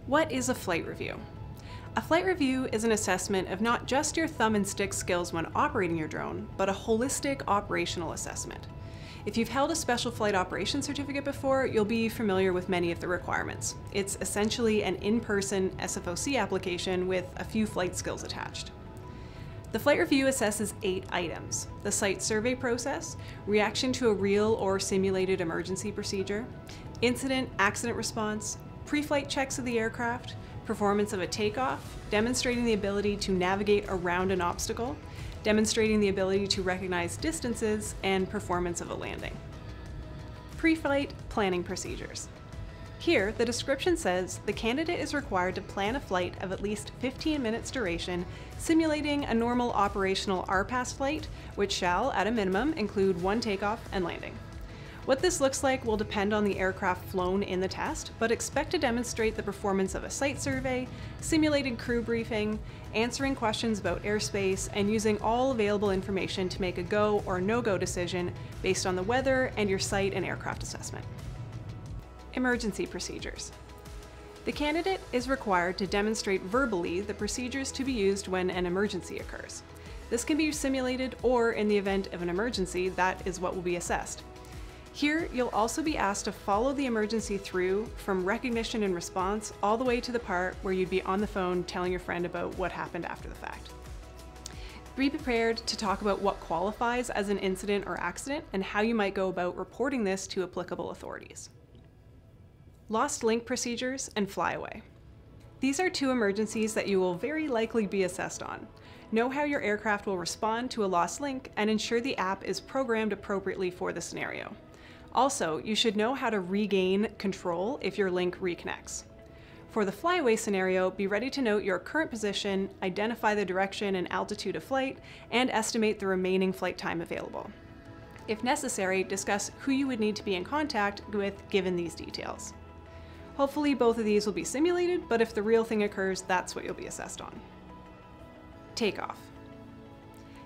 What is a flight review? A flight review is an assessment of not just your thumb and stick skills when operating your drone, but a holistic operational assessment. If you've held a special flight operations certificate before, you'll be familiar with many of the requirements. It's essentially an in-person SFOC application with a few flight skills attached. The flight review assesses 8 items: the site survey process, reaction to a real or simulated emergency procedure, incident/accident response, pre-flight checks of the aircraft, performance of a takeoff, demonstrating the ability to navigate around an obstacle, demonstrating the ability to recognize distances, and performance of a landing. Pre-flight planning procedures. Here, the description says the candidate is required to plan a flight of at least 15 minutes duration, simulating a normal operational RPAS flight, which shall, at a minimum, include 1 takeoff and landing. What this looks like will depend on the aircraft flown in the test, but expect to demonstrate the performance of a site survey, simulated crew briefing, answering questions about airspace, and using all available information to make a go or no-go decision based on the weather and your site and aircraft assessment. Emergency procedures. The candidate is required to demonstrate verbally the procedures to be used when an emergency occurs. This can be simulated, or in the event of an emergency, that is what will be assessed. Here, you'll also be asked to follow the emergency through from recognition and response all the way to the part where you'd be on the phone telling your friend about what happened after the fact. Be prepared to talk about what qualifies as an incident or accident and how you might go about reporting this to applicable authorities. Lost link procedures and FLYAWAY. These are 2 emergencies that you will very likely be assessed on. Know how your aircraft will respond to a lost link and ensure the app is programmed appropriately for the scenario. Also, you should know how to regain control if your link reconnects. For the FLYAWAY scenario, be ready to note your current position, identify the direction and altitude of flight, and estimate the remaining flight time available. If necessary, discuss who you would need to be in contact with given these details. Hopefully both of these will be simulated, but if the real thing occurs, that's what you'll be assessed on. Takeoff.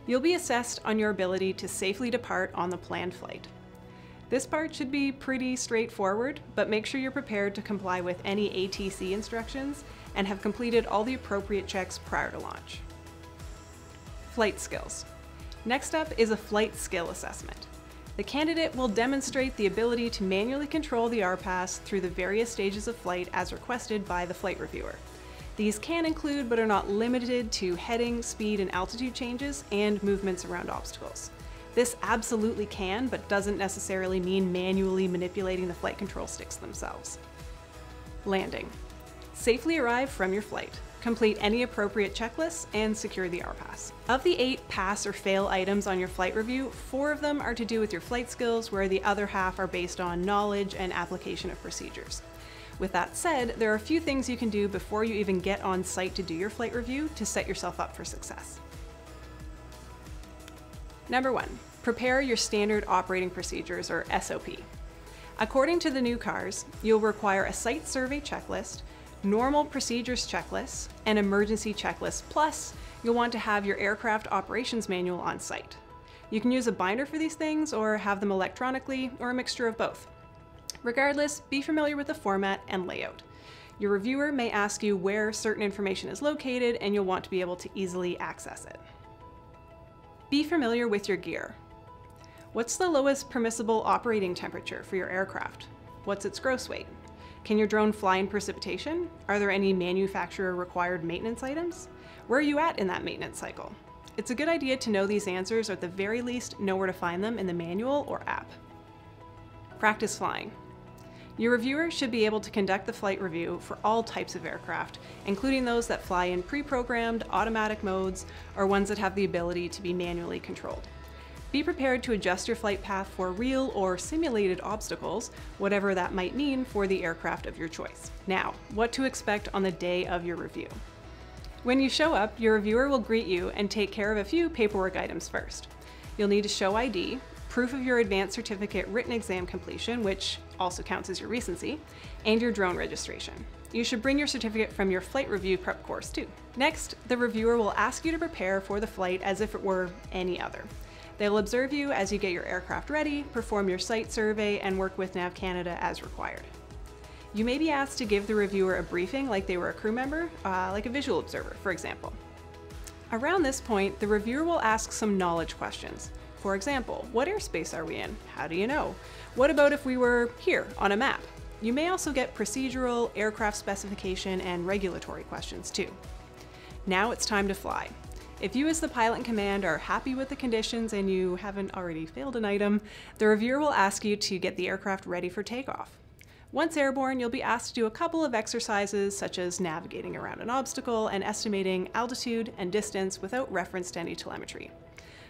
You'll be assessed on your ability to safely depart on the planned flight. This part should be pretty straightforward, but make sure you're prepared to comply with any ATC instructions and have completed all the appropriate checks prior to launch. Flight skills. Next up is a flight skill assessment. The candidate will demonstrate the ability to manually control the RPAS through the various stages of flight as requested by the flight reviewer. These can include, but are not limited to, heading, speed, and altitude changes and movements around obstacles. This absolutely can, but doesn't necessarily mean manually manipulating the flight control sticks themselves. Landing. Safely arrive from your flight. Complete any appropriate checklists and secure the RPAS. Of the 8 pass or fail items on your flight review, 4 of them are to do with your flight skills, where the other half are based on knowledge and application of procedures. With that said, there are a few things you can do before you even get on site to do your flight review to set yourself up for success. Number 1, prepare your standard operating procedures, or SOP. According to the new cars, you'll require a site survey checklist, normal procedures checklist, and emergency checklist, plus you'll want to have your aircraft operations manual on site. You can use a binder for these things or have them electronically, or a mixture of both. Regardless, be familiar with the format and layout. Your reviewer may ask you where certain information is located, and you'll want to be able to easily access it. Be familiar with your gear. What's the lowest permissible operating temperature for your aircraft? What's its gross weight? Can your drone fly in precipitation? Are there any manufacturer required maintenance items? Where are you at in that maintenance cycle? It's a good idea to know these answers, or at the very least know where to find them in the manual or app. Practice flying. Your reviewer should be able to conduct the flight review for all types of aircraft, including those that fly in pre-programmed automatic modes or ones that have the ability to be manually controlled. Be prepared to adjust your flight path for real or simulated obstacles, whatever that might mean for the aircraft of your choice. Now, what to expect on the day of your review. When you show up, your reviewer will greet you and take care of a few paperwork items first. You'll need to show ID, proof of your advanced certificate written exam completion, which also counts as your recency, and your drone registration. You should bring your certificate from your flight review prep course too. Next, the reviewer will ask you to prepare for the flight as if it were any other. They'll observe you as you get your aircraft ready, perform your site survey, and work with Nav Canada as required. You may be asked to give the reviewer a briefing like they were a crew member, like a visual observer, for example. Around this point, the reviewer will ask some knowledge questions. For example, what airspace are we in? How do you know? What about if we were here on a map? You may also get procedural, aircraft specification, and regulatory questions too. Now it's time to fly. If you as the pilot in command are happy with the conditions and you haven't already failed an item, the reviewer will ask you to get the aircraft ready for takeoff. Once airborne, you'll be asked to do a couple of exercises such as navigating around an obstacle and estimating altitude and distance without reference to any telemetry.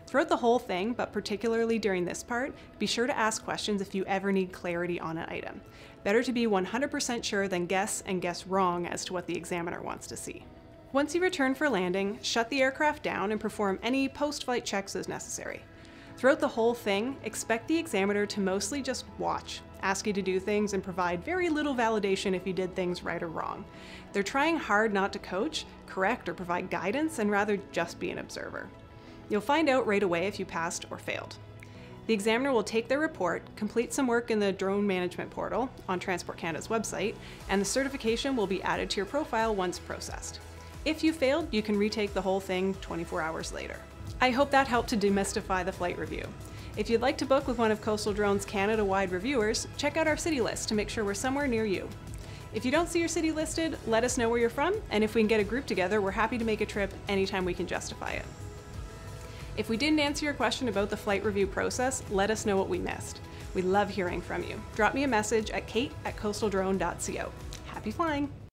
Throughout the whole thing, but particularly during this part, be sure to ask questions if you ever need clarity on an item. Better to be 100% sure than guess and guess wrong as to what the examiner wants to see. Once you return for landing, shut the aircraft down and perform any post-flight checks as necessary. Throughout the whole thing, expect the examiner to mostly just watch, ask you to do things, and provide very little validation if you did things right or wrong. They're trying hard not to coach, correct, or provide guidance, and rather just be an observer. You'll find out right away if you passed or failed. The examiner will take their report, complete some work in the drone management portal on Transport Canada's website, and the certification will be added to your profile once processed. If you failed, you can retake the whole thing 24 hours later. I hope that helped to demystify the flight review. If you'd like to book with one of Coastal Drone's Canada-wide reviewers, check out our city list to make sure we're somewhere near you. If you don't see your city listed, let us know where you're from, and if we can get a group together, we're happy to make a trip anytime we can justify it. If we didn't answer your question about the flight review process, let us know what we missed. We love hearing from you. Drop me a message at kate@coastaldrone.co. Happy flying!